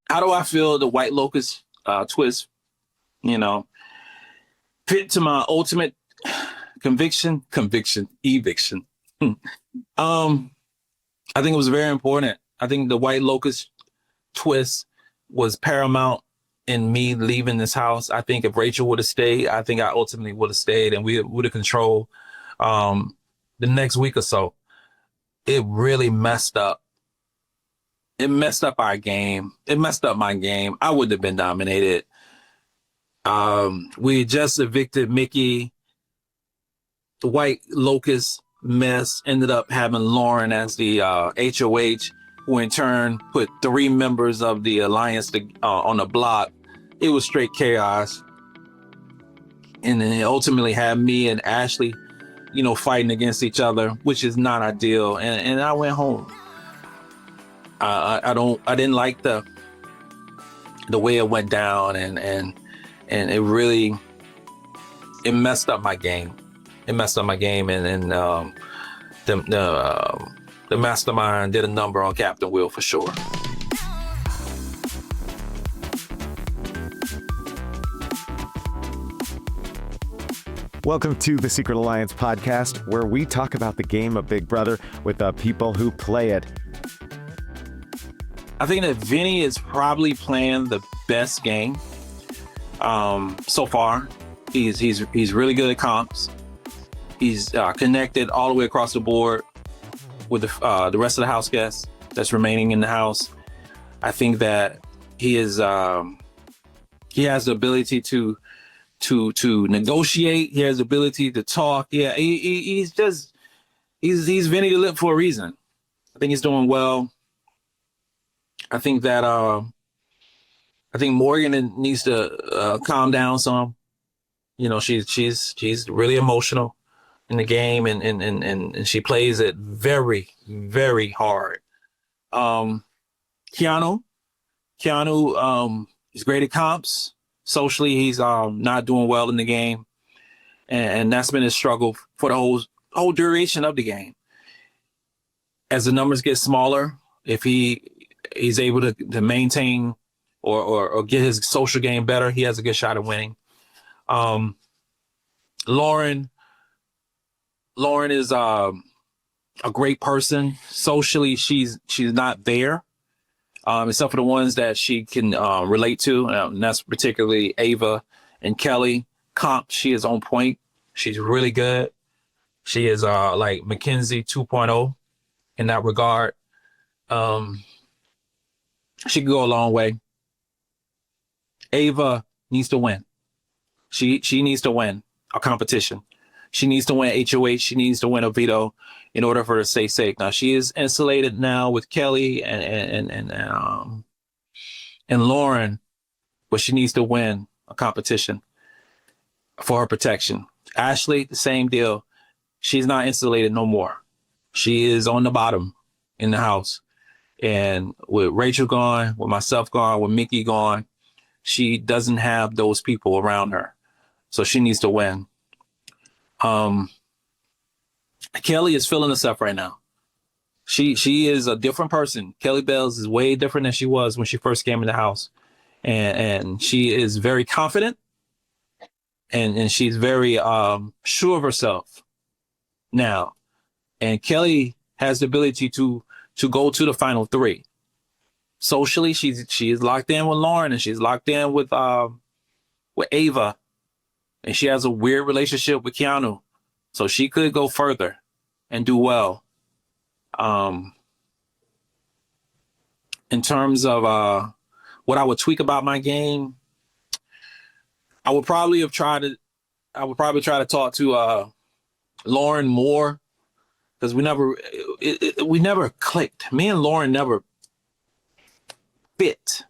how do I feel the White Locust twist, you know, fit to my ultimate eviction. I think it was very important. I think the White Locust twist was paramount in me leaving this house. I think if Rachel would have stayed, I think I ultimately would have stayed and we would have controlled the next week or so. It really messed up. It messed up our game. It messed up my game. I wouldn't have been dominated. We just evicted Mickey. The White Locust mess ended up having Lauren as the HOH, who in turn put 3 members of the alliance on the block. It was straight chaos. And then it ultimately had me and Ashley, fighting against each other, which is not ideal. And I went home. I didn't like the way it went down, and it really, it messed up my game. It messed up my game, and the mastermind did a number on Captain Will for sure. Welcome to the Secret Alliance podcast, where we talk about the game of Big Brother with the people who play it. I think that Vinny is probably playing the best game so far. He's really good at comps. He's connected all the way across the board with the rest of the house guests that's remaining in the house. I think that he has the ability to negotiate. He has the ability to talk. Yeah, he's Vinny the Lip for a reason. I think he's doing well. I think that Morgan needs to calm down some. She's really emotional in the game, and she plays it very, very hard. Keanu is great at comps. Socially, he's not doing well in the game, and that's been his struggle for the whole duration of the game. As the numbers get smaller, if he's able to maintain or get his social game better, he has a good shot at winning. Lauren is a great person. Socially, she's not there, except for the ones that she can relate to, and that's particularly Ava and Kelley. Comp, she is on point. She's really good. She is like Mackenzie 2.0 in that regard. She could go a long way. Ava needs to win. She needs to win a competition. She needs to win HOH. She needs to win a veto in order for her to stay safe. Now she is insulated now with Kelley and Lauren, but she needs to win a competition for her protection. Ashley, the same deal. She's not insulated no more. She is on the bottom in the house. And with Rachel gone, with myself gone, with Mickey gone, she doesn't have those people around her. So she needs to win. Kelley is feeling herself right now. She is a different person. Kelley Bells is way different than she was when she first came in the house. And she is very confident. And she's very sure of herself now. And Kelley has the ability to go to the final 3. Socially, she is locked in with Lauren, and she's locked in with Ava, and she has a weird relationship with Keanu, so she could go further and do well. In terms of what I would tweak about my game, I would probably try to talk to Lauren more, because we never clicked. Me and Lauren never fit.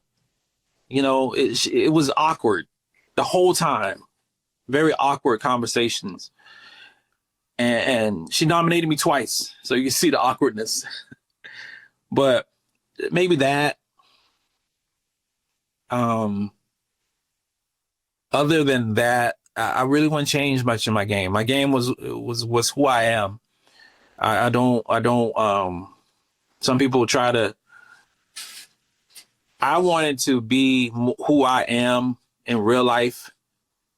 It was awkward the whole time. Very awkward conversations. And she nominated me twice, so you can see the awkwardness. But maybe that. Other than that, I really wouldn't change much in my game. My game was who I am. I don't some people try to I wanted to be who I am in real life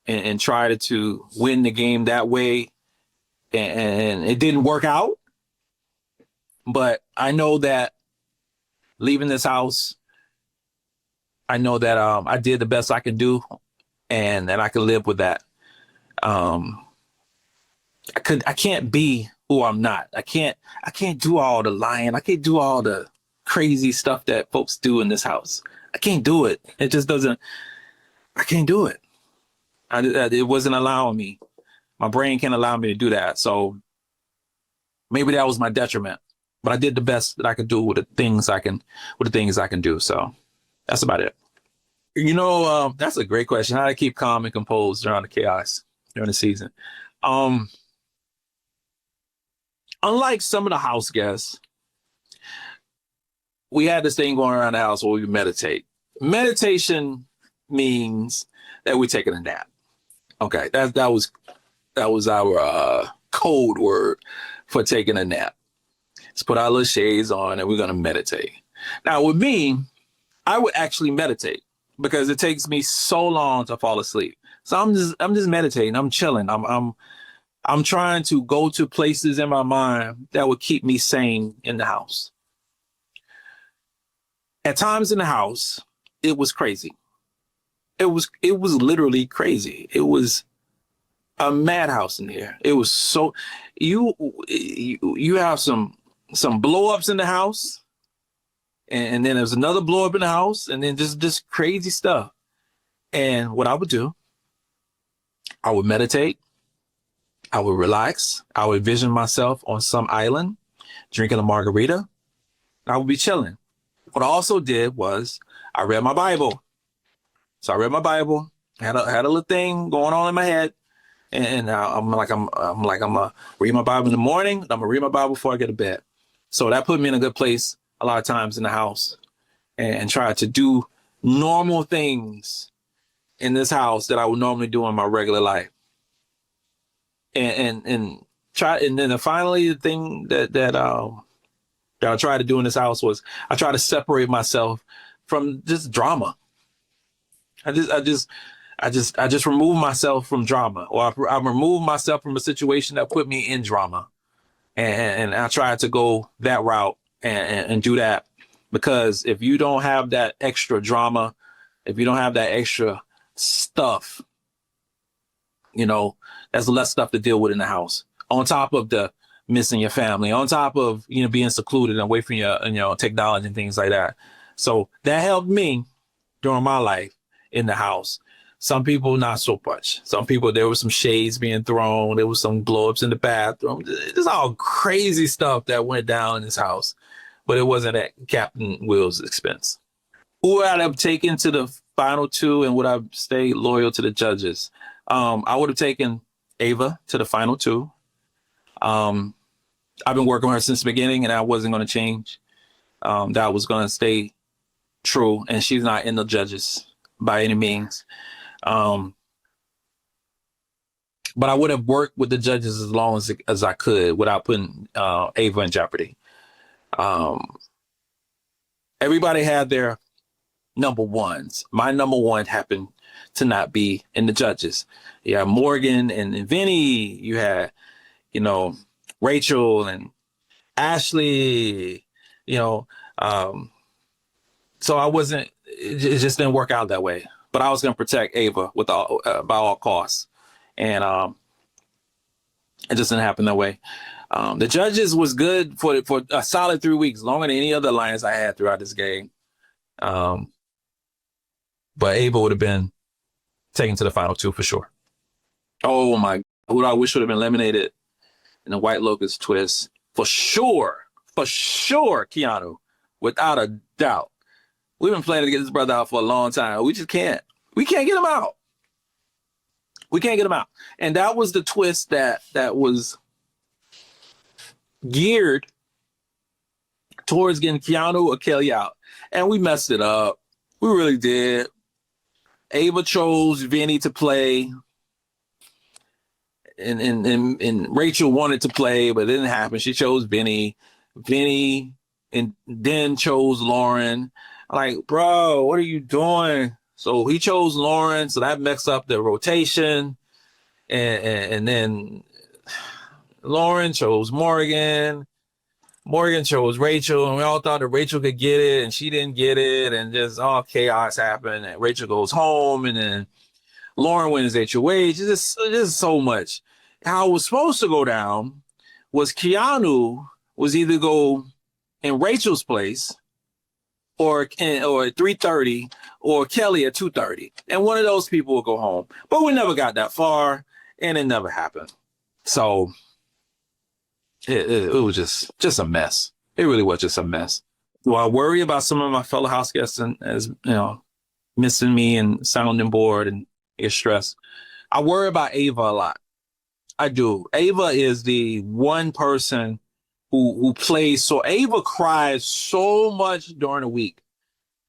and try to win the game that way. And it didn't work out. But I know that leaving this house, I know that I did the best I can do, and I can live with that. I can't be who I'm not. I can't do all the lying. I can't do all the crazy stuff that folks do in this house. I can't do it. It just doesn't. I can't do it. It wasn't allowing me. My brain can't allow me to do that. So maybe that was my detriment. But I did the best that I could do with the things I can do. So that's about it. That's a great question. How to keep calm and composed during the chaos during the season. Unlike some of the house guests, we had this thing going around the house where we meditate. Meditation means that we're taking a nap. Okay, that was our code word for taking a nap. Let's put our little shades on and we're gonna meditate. Now with me, I would actually meditate because it takes me so long to fall asleep. So I'm just meditating. I'm chilling. I'm trying to go to places in my mind that would keep me sane in the house. At times in the house, it was crazy. It was literally crazy. It was a madhouse in here. It was so you have some blow-ups in the house, and then there's another blow-up in the house, and then just crazy stuff. And what I would do, I would meditate. I would relax. I would envision myself on some island, drinking a margarita. I would be chilling. What I also did was I read my Bible. So I read my Bible, had a little thing going on in my head. And I'm gonna read my Bible in the morning. I'm gonna read my Bible before I get to bed. So that put me in a good place a lot of times in the house and try to do normal things in this house that I would normally do in my regular life. And then finally the thing that I tried to do in this house was I tried to separate myself from just drama. I just remove myself from drama, or I remove myself from a situation that put me in drama, and I tried to go that route and do that, because if you don't have that extra drama, if you don't have that extra stuff, there's less stuff to deal with in the house. On top of the missing your family, on top of being secluded and away from your technology and things like that. So that helped me during my life in the house. Some people not so much. Some people, there was some shades being thrown. There was some blow-ups in the bathroom. There's all crazy stuff that went down in this house, but it wasn't at Captain Will's expense. Who would I have taken to the final two, and would I stay loyal to the judges? I would have taken Ava to the final two. I've been working with her since the beginning, and I wasn't going to change. That was going to stay true, and she's not in the judges by any means. But I would have worked with the judges as long as I could without putting Ava in jeopardy. Everybody had their number ones. My number one happened to not be in the judges. You had Morgan and Vinny. You had, Rachel and Ashley. So I wasn't. It just didn't work out that way. But I was going to protect Ava by all costs, and it just didn't happen that way. The judges was good for a solid 3 weeks, longer than any other alliance I had throughout this game. But Ava would have been taken to the final two for sure. Oh my! Who I wish would have been eliminated in the White Locust twist for sure. Keanu, without a doubt. We've been planning to get this brother out for a long time. We just can't. We can't get him out. We can't get him out. And that was the twist that was geared towards getting Keanu or Kelley out. And we messed it up. We really did. Ava chose Vinny to play. And Rachel wanted to play, but it didn't happen. She chose Vinny. Vinny and then chose Lauren. I'm like, bro, what are you doing? So he chose Lauren, so that messed up the rotation. And then Lauren chose Morgan. Morgan chose Rachel, and we all thought that Rachel could get it, and she didn't get it, and just all chaos happened. And Rachel goes home, and then Lauren wins HOH. It's just so much. How it was supposed to go down was Keanu was either go in Rachel's place or at 3:30 or Kelley at 2:30, and one of those people will go home. But we never got that far, and it never happened. So it was just a mess. It really was just a mess. Do I worry about some of my fellow house guests and as missing me and sounding bored and get stressed? I worry about Ava a lot. I do. Ava is the one person who plays. So Ava cried so much during the week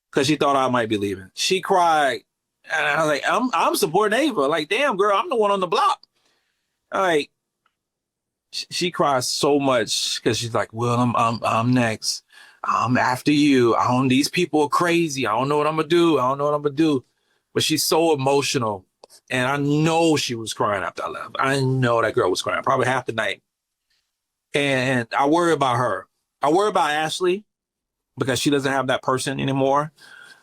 because she thought I might be leaving. She cried, and I was like, I'm supporting Ava. Like, damn, girl, I'm the one on the block. Like, she cries so much because she's like, well, I'm next. I'm after you. These people are crazy. I don't know what I'm gonna do. But she's so emotional. And I know she was crying after I left. I know that girl was crying, probably half the night. And I worry about her. I worry about Ashley because she doesn't have that person anymore.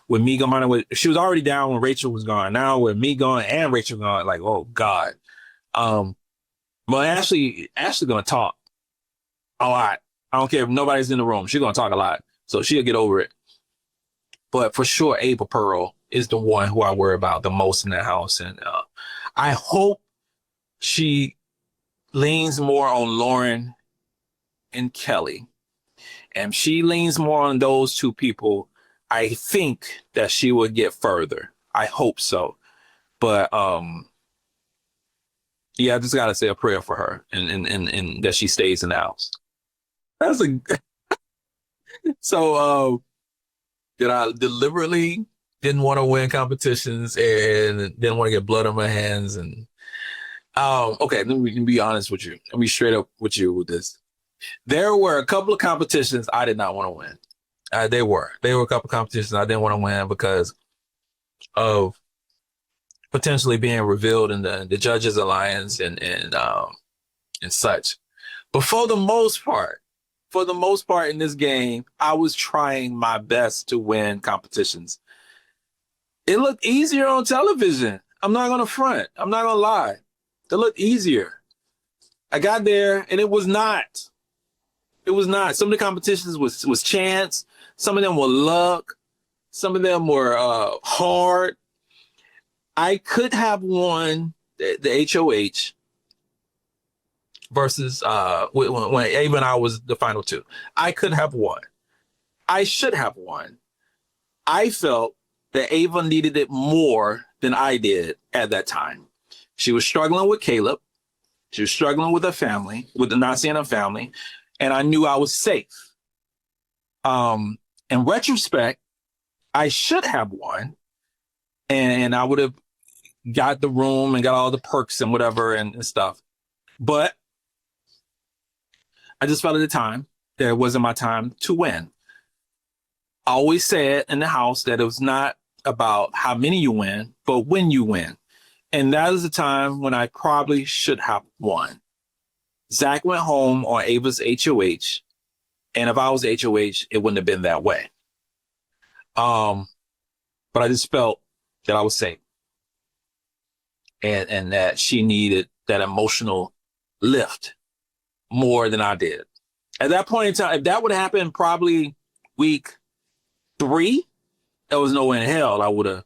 With me gone, she was already down when Rachel was gone. Now with me gone and Rachel gone, like, oh God. But Ashley gonna talk a lot. I don't care if nobody's in the room. She's gonna talk a lot. So she'll get over it. But for sure, Ava Pearl is the one who I worry about the most in that house. And I hope she leans more on Lauren and Kelley. And she leans more on those two people. I think that she will get further. I hope so. But yeah, I just gotta say a prayer for her and that she stays in the house. That's a so did I deliberately didn't want to win competitions and didn't want to get blood on my hands and okay, let me be honest with you. Let me be straight up with you with this. There were a couple of competitions I did not want to win. There were a couple of competitions I didn't want to win because of potentially being revealed in the Judges Alliance and such. But for the most part in this game, I was trying my best to win competitions. It looked easier on television. I'm not going to front. I'm not going to lie. It looked easier. I got there and it was not. It was not. Some of the competitions was chance. Some of them were luck. Some of them were hard. I could have won the HOH versus when Ava and I was the final two. I could have won. I should have won. I felt that Ava needed it more than I did at that time. She was struggling with Caleb. She was struggling with her family, with not seeing her family, and I knew I was safe. In retrospect, I should have won, and I would have got the room and got all the perks and whatever and stuff. But I just felt at the time that it wasn't my time to win. I always said in the house that it was not about how many you win, but when you win. And that is the time when I probably should have won. Zach went home on Ava's HOH. And if I was HOH, it wouldn't have been that way. But I just felt that I was safe. And that she needed that emotional lift more than I did. At that point in time, if that would have happened probably week 3, there was no way in hell I would have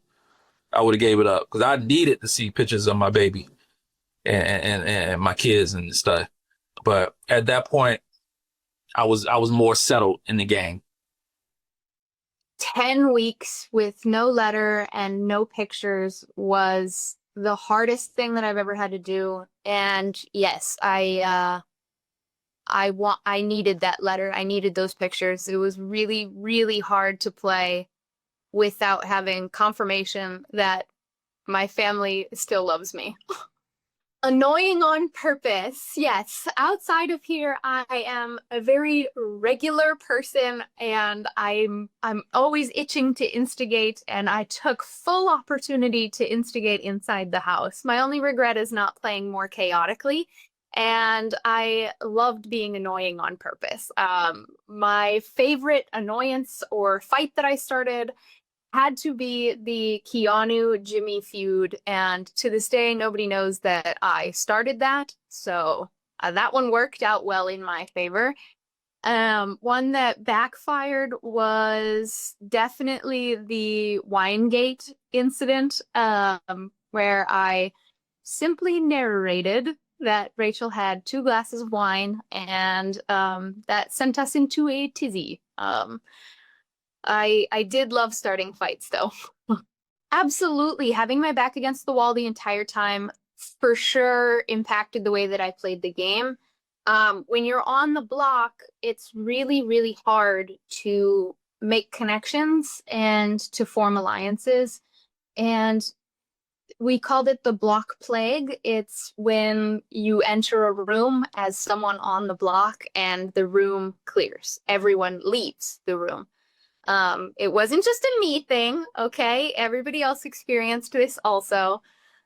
gave it up because I needed to see pictures of my baby and my kids and stuff. But at that point, I was more settled in the game. 10 weeks with no letter and no pictures was the hardest thing that I've ever had to do. And yes, I needed that letter. I needed those pictures. It was really, really hard to play without having confirmation that my family still loves me. Annoying on purpose. Yes. Outside of here, I am a very regular person and I'm always itching to instigate, and I took full opportunity to instigate inside the house. My only regret is not playing more chaotically, and I loved being annoying on purpose. My favorite annoyance or fight that I started had to be the Keanu-Jimmy feud, and to this day, nobody knows that I started that, so that one worked out well in my favor. One that backfired was definitely the Winegate incident, where I simply narrated that Rachel had 2 glasses of wine, and that sent us into a tizzy. I did love starting fights though. Absolutely. Having my back against the wall the entire time for sure impacted the way that I played the game. When you're on the block, it's really, really hard to make connections and to form alliances. And we called it the block plague. It's when you enter a room as someone on the block and the room clears. Everyone leaves the room. It wasn't just a me thing, okay? Everybody else experienced this also.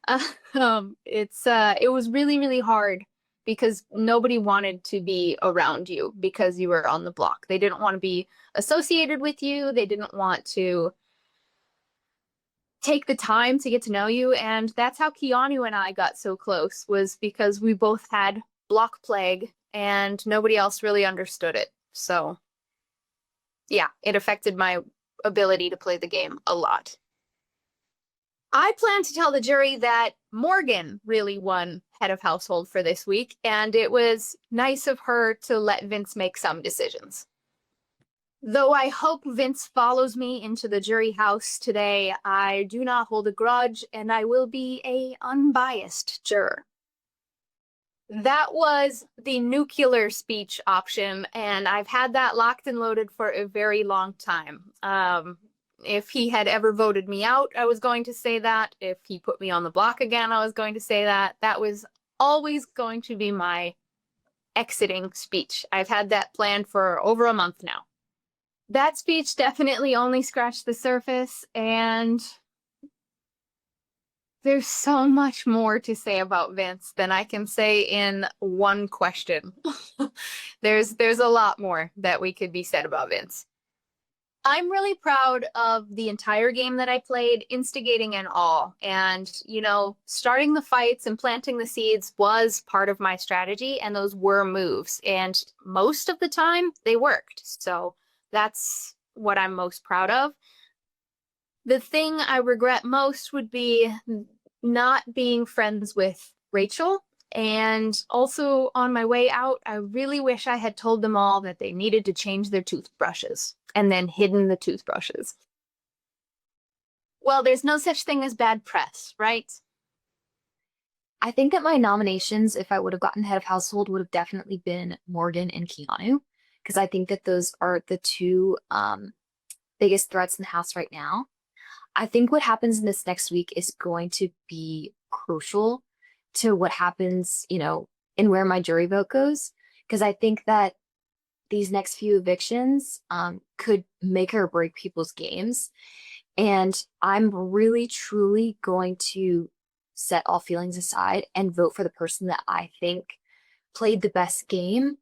It was really, really hard because nobody wanted to be around you because you were on the block. They didn't want to be associated with you. They didn't want to take the time to get to know you. And that's how Keanu and I got so close, was because we both had block plague and nobody else really understood it. So yeah, it affected my ability to play the game a lot. I plan to tell the jury that Morgan really won head of household for this week, and it was nice of her to let Vince make some decisions. Though I hope Vince follows me into the jury house today, I do not hold a grudge, and I will be an unbiased juror. That was the nuclear speech option, and I've had that locked and loaded for a very long time. If he had ever voted me out, I was going to say that. If he put me on the block again, I was going to say that. That was always going to be my exiting speech. I've had that planned for over a month now. That speech definitely only scratched the surface, and there's so much more to say about Vince than I can say in one question. There's a lot more that we could be said about Vince. I'm really proud of the entire game that I played, instigating and all. And, you know, starting the fights and planting the seeds was part of my strategy, and those were moves. And most of the time, they worked. So that's what I'm most proud of. The thing I regret most would be not being friends with Rachel. And also on my way out, I really wish I had told them all that they needed to change their toothbrushes and then hidden the toothbrushes. Well, there's no such thing as bad press, right? I think that my nominations, if I would have gotten head of household, would have definitely been Morgan and Keanu, because I think that those are the two biggest threats in the house right now. I think what happens in this next week is going to be crucial to what happens, you know, in where my jury vote goes, because I think that these next few evictions could make or break people's games. And I'm really, truly going to set all feelings aside and vote for the person that I think played the best game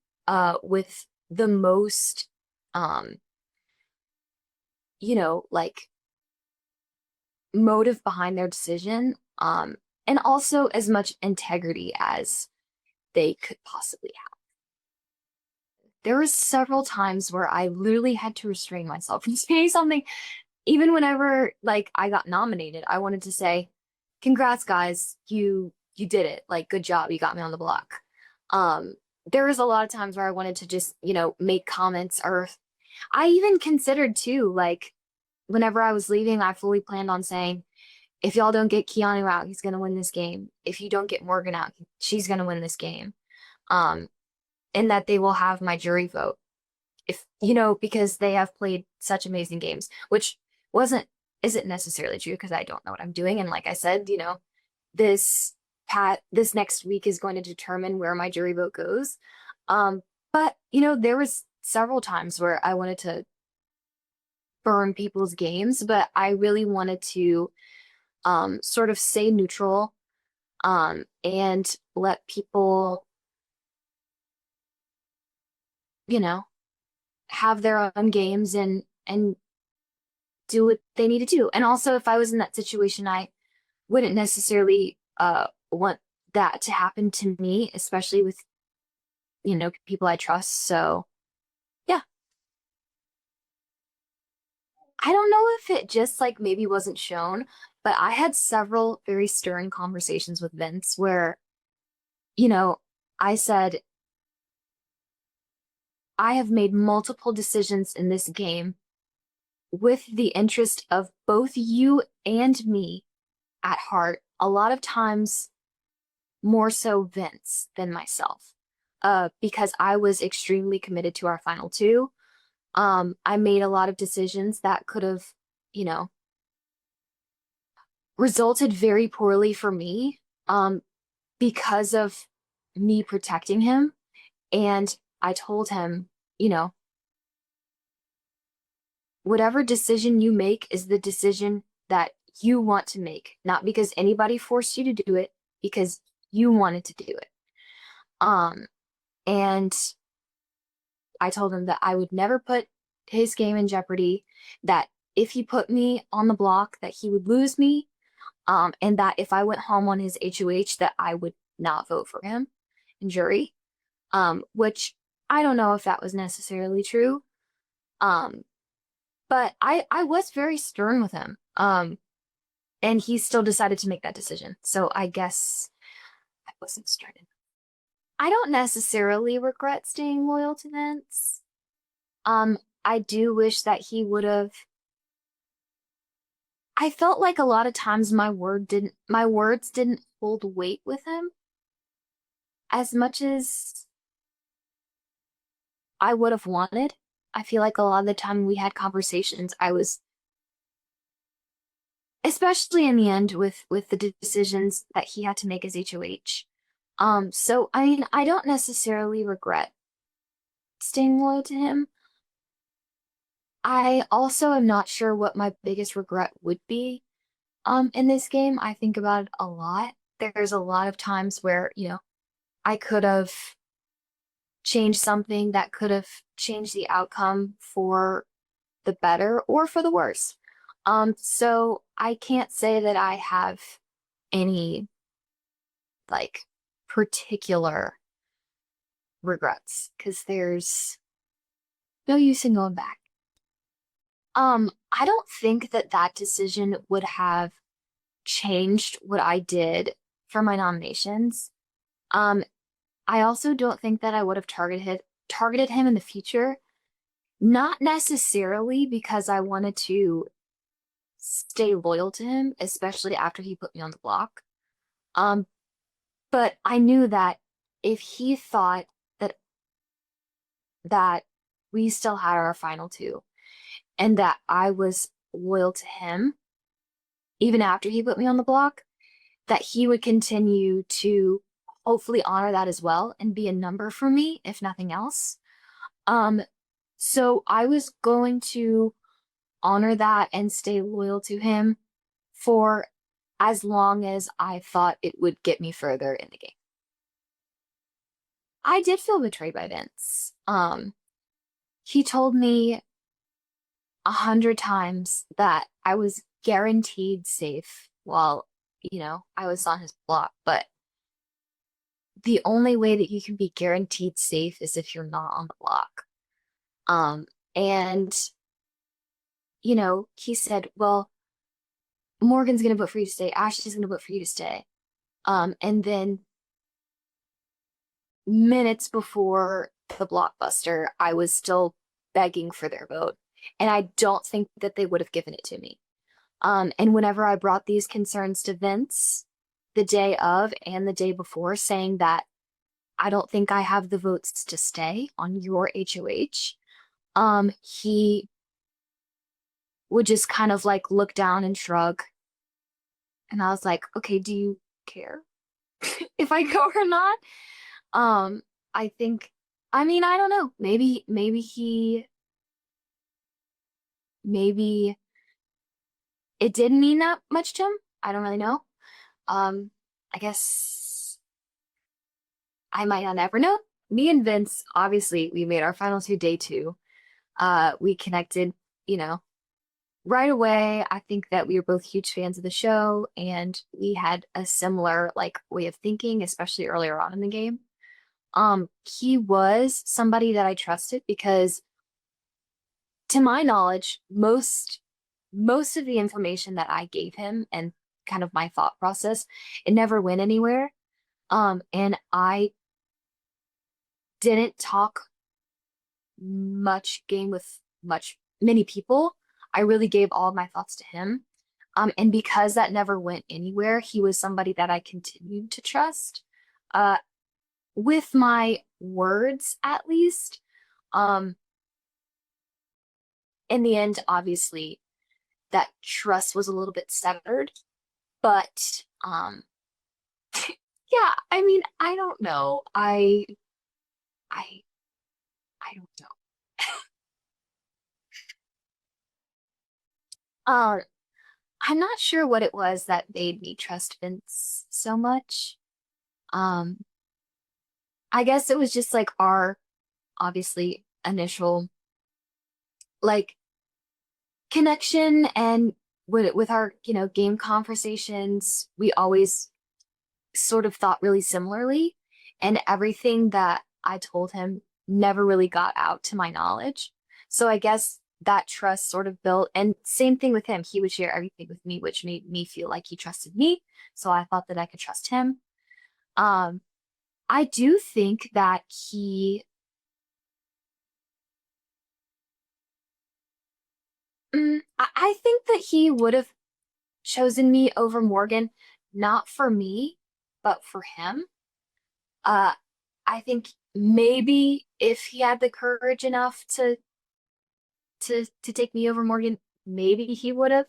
with the most, you know, like motive behind their decision, and also as much integrity as they could possibly have. There were several times where I literally had to restrain myself from saying something. Even whenever like I got nominated, I wanted to say, "Congrats, guys! You did it! Like, good job! You got me on the block." There was a lot of times where I wanted to just, you know, make comments, or I even considered too, like, whenever I was leaving, I fully planned on saying, "If y'all don't get Keanu out, he's gonna win this game. If you don't get Morgan out, she's gonna win this game." And that they will have my jury vote, if, you know, because they have played such amazing games, which isn't necessarily true because I don't know what I'm doing. And like I said, you know, this this next week is going to determine where my jury vote goes. But there was several times where I wanted to burn people's games, but I really wanted to sort of stay neutral and let people, have their own games and do what they need to do. And also, if I was in that situation, I wouldn't necessarily want that to happen to me, especially with people I trust. So yeah, I don't know if it just like maybe wasn't shown, but I had several very stirring conversations with Vince where I said, I have made multiple decisions in this game with the interest of both you and me at heart, a lot of times more so Vince than myself, because I was extremely committed to our final two. I made a lot of decisions that could have, resulted very poorly for me, because of me protecting him. And I told him, whatever decision you make is the decision that you want to make, not because anybody forced you to do it, because you wanted to do it. And I told him that I would never put his game in jeopardy, that if he put me on the block, that he would lose me, and that if I went home on his HOH, that I would not vote for him in jury, which I don't know if that was necessarily true. But I was very stern with him. And he still decided to make that decision. So I guess I wasn't stern enough. I don't necessarily regret staying loyal to Vince. I do wish that he would have. I felt like a lot of times my words didn't hold weight with him as much as I would have wanted. I feel like a lot of the time we had conversations, I was, especially in the end with the decisions that he had to make as HOH. So I mean, I don't necessarily regret staying loyal to him. I also am not sure what my biggest regret would be in this game. I think about it a lot. There's a lot of times where, I could have changed something that could have changed the outcome for the better or for the worse. So I can't say that I have any like particular regrets because there's no use in going back. I don't think that decision would have changed what I did for my nominations. I also don't think that I would have targeted him in the future. Not necessarily because I wanted to stay loyal to him, especially after he put me on the block. But I knew that if he thought that we still had our final two and that I was loyal to him, even after he put me on the block, that he would continue to hopefully honor that as well and be a number for me, if nothing else. So I was going to honor that and stay loyal to him for as long as I thought it would get me further in the game. I did feel betrayed by Vince. He told me 100 times that I was guaranteed safe while, I was on his block, but the only way that you can be guaranteed safe is if you're not on the block. And, he said, well, Morgan's going to vote for you to stay. Ashley's going to vote for you to stay. And then minutes before the blockbuster, I was still begging for their vote. And I don't think that they would have given it to me. And whenever I brought these concerns to Vince the day of and the day before, saying that I don't think I have the votes to stay on your HOH, he would just kind of like look down and shrug. And I was like, okay, do you care? if I go or not. I think, I mean, I don't know. Maybe it didn't mean that much to him. I don't really know. I guess I might not ever know. Me and Vince, obviously, we made our final two day two. We connected, you know, right away. I think that we were both huge fans of the show, and we had a similar like way of thinking, especially earlier on in the game. He was somebody that I trusted because, to my knowledge, most of the information that I gave him and kind of my thought process, it never went anywhere. And I didn't talk much game with many people. I really gave all of my thoughts to him. And because that never went anywhere, he was somebody that I continued to trust. With my words, at least. In the end, obviously, that trust was a little bit severed. But yeah, I mean, I don't know. I don't know. Uh, I'm not sure what it was that made me trust Vince so much. Um, I guess it was just like our obviously initial like connection, and with our, you know, game conversations, we always sort of thought really similarly, and everything that I told him never really got out to my knowledge. So I guess that trust sort of built, and same thing with him. He would share everything with me, which made me feel like he trusted me. So I thought that I could trust him. Um, I do think that I think that he would have chosen me over Morgan, not for me, but for him. Uh, I think maybe if he had the courage enough to take me over Morgan, maybe he would have.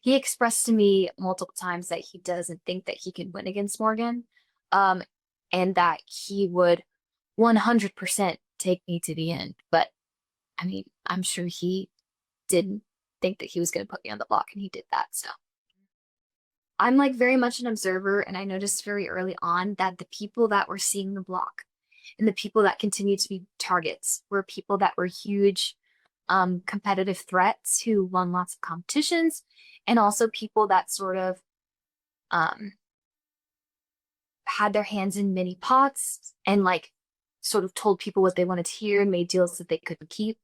He expressed to me multiple times that he doesn't think that he can win against Morgan, um, and that he would 100% take me to the end. But I mean, I'm sure he didn't think that he was going to put me on the block, and he did that. So I'm like very much an observer, and I noticed very early on that the people that were seeing the block and the people that continued to be targets were people that were huge competitive threats who won lots of competitions, and also people that sort of um, had their hands in many pots and like sort of told people what they wanted to hear and made deals that they couldn't keep.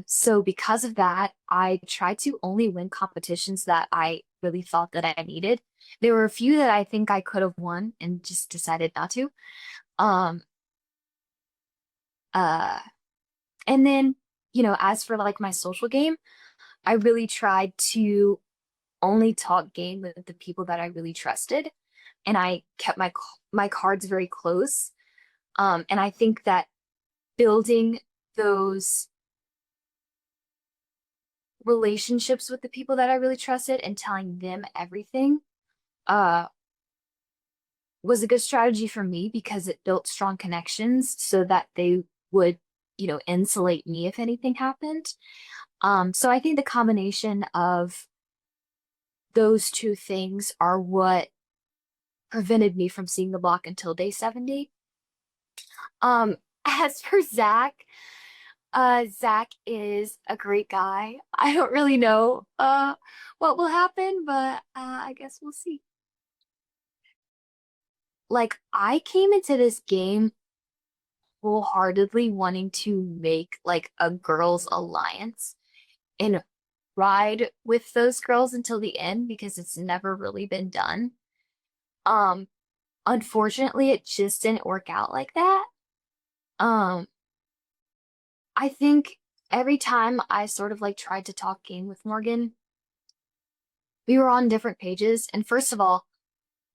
So because of that, I tried to only win competitions that I really thought that I needed. There were a few that I think I could have won and just decided not to. Um, uh, and then, you know, as for like my social game, I really tried to only talk game with the people that I really trusted, and I kept my cards very close. And I think that building those relationships with the people that I really trusted and telling them everything uh was a good strategy for me because it built strong connections so that they would, you know, insulate me if anything happened. So I think the combination of those two things are what prevented me from seeing the block until day 70. As for Zach, Zach is a great guy. I don't really know what will happen, but I guess we'll see. Like, I came into this game wholeheartedly wanting to make like a girls' alliance and ride with those girls until the end because it's never really been done. Um, Unfortunately, it just didn't work out like that. Um, I think every time I sort of like tried to talk game with Morgan, we were on different pages. And first of all,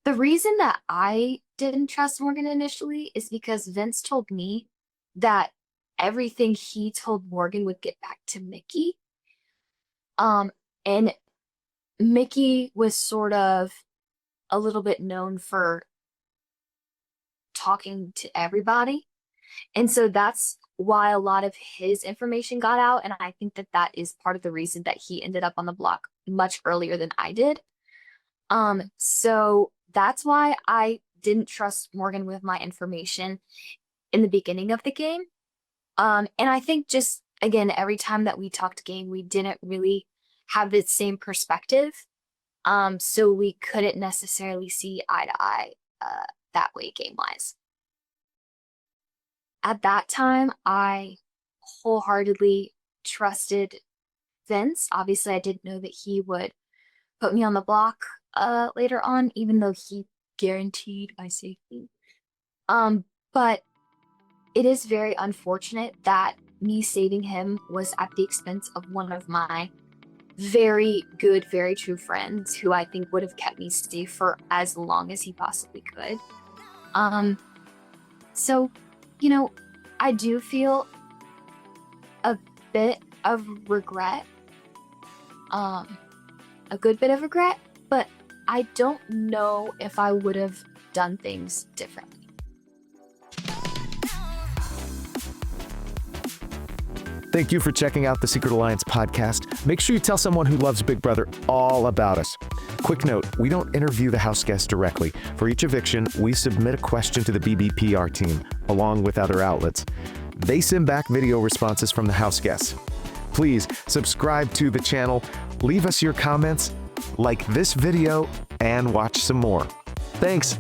the reason that I didn't trust Morgan initially is because Vince told me that everything he told Morgan would get back to Mickey. And Mickey was sort of a little bit known for talking to everybody. And so that's why a lot of his information got out. And I think that that is part of the reason that he ended up on the block much earlier than I did. So that's why I didn't trust Morgan with my information in the beginning of the game. And I think just, again, every time that we talked game, we didn't really have the same perspective. So we couldn't necessarily see eye to eye that way game-wise. At that time, I wholeheartedly trusted Vince. Obviously, I didn't know that he would put me on the block later on, even though he guaranteed my safety. But it is very unfortunate that me saving him was at the expense of one of my very good, very true friends who I think would have kept me safe for as long as he possibly could. So, you know, I do feel a bit of regret, a good bit of regret, but I don't know if I would have done things differently. Thank you for checking out the Secret Alliance podcast. Make sure you tell someone who loves Big Brother all about us. Quick note, we don't interview the house guests directly. For each eviction, we submit a question to the BBPR team, along with other outlets. They send back video responses from the house guests. Please subscribe to the channel, leave us your comments, like this video, and watch some more. Thanks.